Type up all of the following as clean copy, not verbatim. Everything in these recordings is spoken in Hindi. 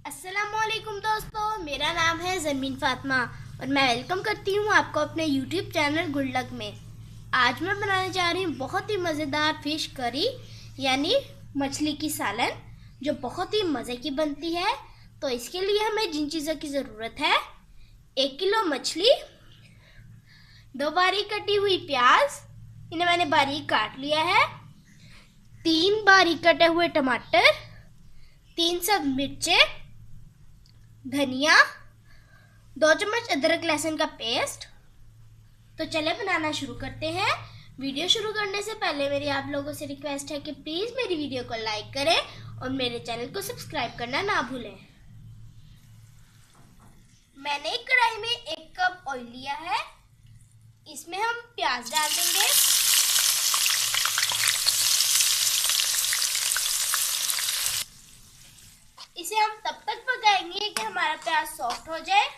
अस्सलामुअलैकुम दोस्तों, मेरा नाम है ज़रमीन फ़ातिमा और मैं वेलकम करती हूँ आपको अपने यूट्यूब चैनल गुड लक में। आज मैं बनाने जा रही हूँ बहुत ही मज़ेदार फ़िश करी यानी मछली की सालन, जो बहुत ही मज़े की बनती है। तो इसके लिए हमें जिन चीज़ों की ज़रूरत है: 1 किलो मछली, 2 बारीक कटी हुई प्याज, इन्हें मैंने बारीक काट लिया है, 3 बारीक कटे हुए टमाटर, 3 सब मिर्चें, धनिया, 2 चम्मच अदरक लहसुन का पेस्ट। तो चले बनाना शुरू करते हैं। वीडियो शुरू करने से पहले मेरी आप लोगों से रिक्वेस्ट है कि प्लीज़ मेरी वीडियो को लाइक करें और मेरे चैनल को सब्सक्राइब करना ना भूलें। मैंने एक कढ़ाई में 1 कप ऑयल लिया है, इसमें हम प्याज डाल देंगे। इसे हम तब तक पकाएंगे कि हमारा प्याज सॉफ्ट हो जाए।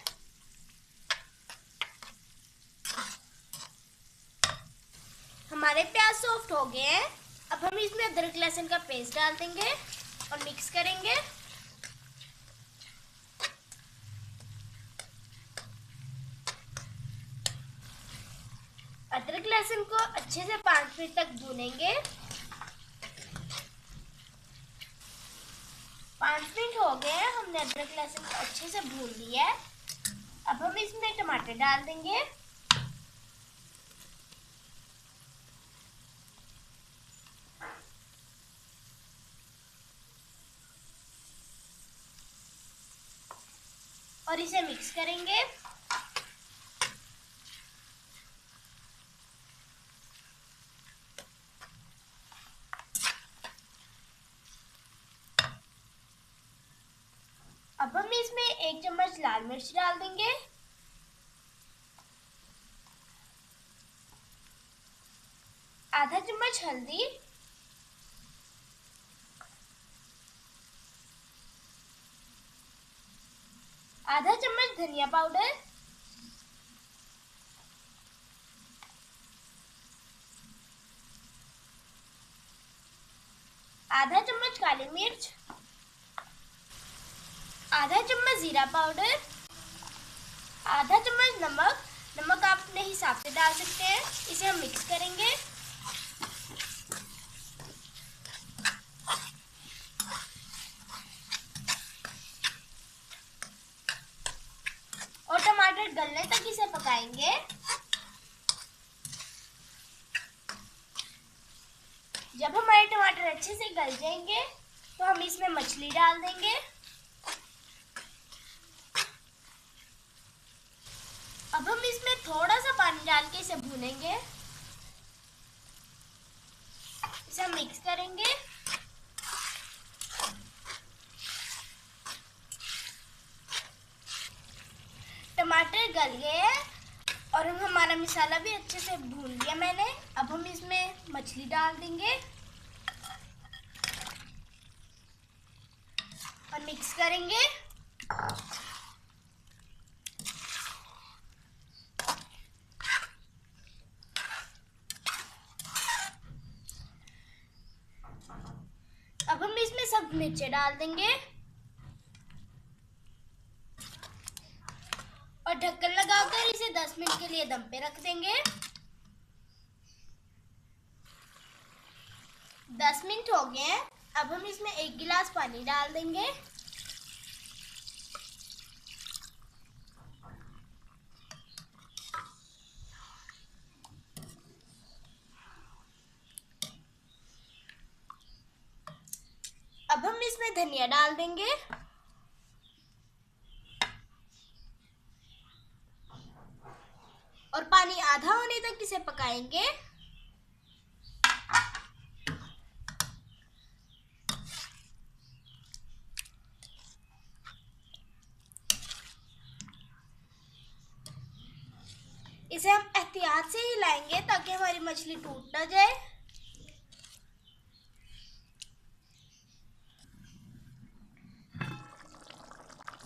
हमारे प्याज सॉफ्ट हो गए हैं। अब हम इसमें अदरक लहसुन का पेस्ट डाल देंगे और मिक्स करेंगे। अदरक लहसुन को अच्छे से 5 मिनट तक भूनेंगे। 5 मिनट हो गए हैं, हमने अदरक लहसुन को अच्छे से भून लिया है। अब हम इसमें टमाटर डाल देंगे। और इसे मिक्स करेंगे। अब हम इसमें 1 चम्मच लाल मिर्च डाल देंगे, आधा चम्मच हल्दी, आधा चम्मच धनिया पाउडर, आधा चम्मच काली मिर्च, आधा चम्मच जीरा पाउडर, आधा चम्मच नमक। नमक आप अपने हिसाब से डाल सकते हैं। इसे हम मिक्स करेंगे। और टमाटर गलने तक इसे पकाएंगे। जब हमारे टमाटर अच्छे से गल जाएंगे तो हम इसमें मछली डाल देंगे। अब हम इसमें थोड़ा सा पानी डाल के इसे भूनेंगे। इसे हम मिक्स करेंगे। टमाटर गल गए हैं और हमारा मसाला भी अच्छे से भून लिया मैंने। अब हम इसमें मछली डाल देंगे और मिक्स करेंगे। अब हम इसमें सब मिर्चें डाल देंगे और ढक्कन लगाकर इसे 10 मिनट के लिए दम पे रख देंगे। 10 मिनट हो गए हैं। अब हम इसमें 1 गिलास पानी डाल देंगे। अब हम इसमें धनिया डाल देंगे और पानी आधा होने तक इसे पकाएंगे। इसे हम एहतियात से हिलाएंगे ताकि हमारी मछली टूट ना जाए।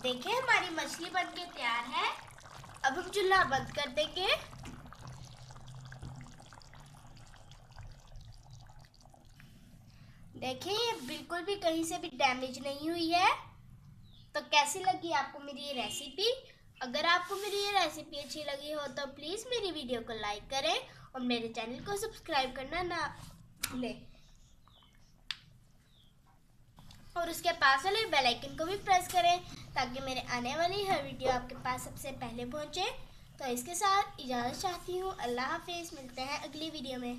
देखिए, हमारी मछली बनके तैयार है। अब हम चूल्हा बंद कर देंगे। देखिए, ये बिल्कुल भी कहीं से भी डैमेज नहीं हुई है। तो कैसी लगी आपको मेरी ये रेसिपी? अगर आपको मेरी ये रेसिपी अच्छी लगी हो तो प्लीज़ मेरी वीडियो को लाइक करें और मेरे चैनल को सब्सक्राइब करना ना भूलें और उसके पास वाले बेल आइकन को भी प्रेस करें ताकि मेरे आने वाली हर वीडियो आपके पास सबसे पहले पहुंचे। तो इसके साथ इजाज़त चाहती हूँ। अल्लाह हाफिज़। मिलते हैं अगली वीडियो में।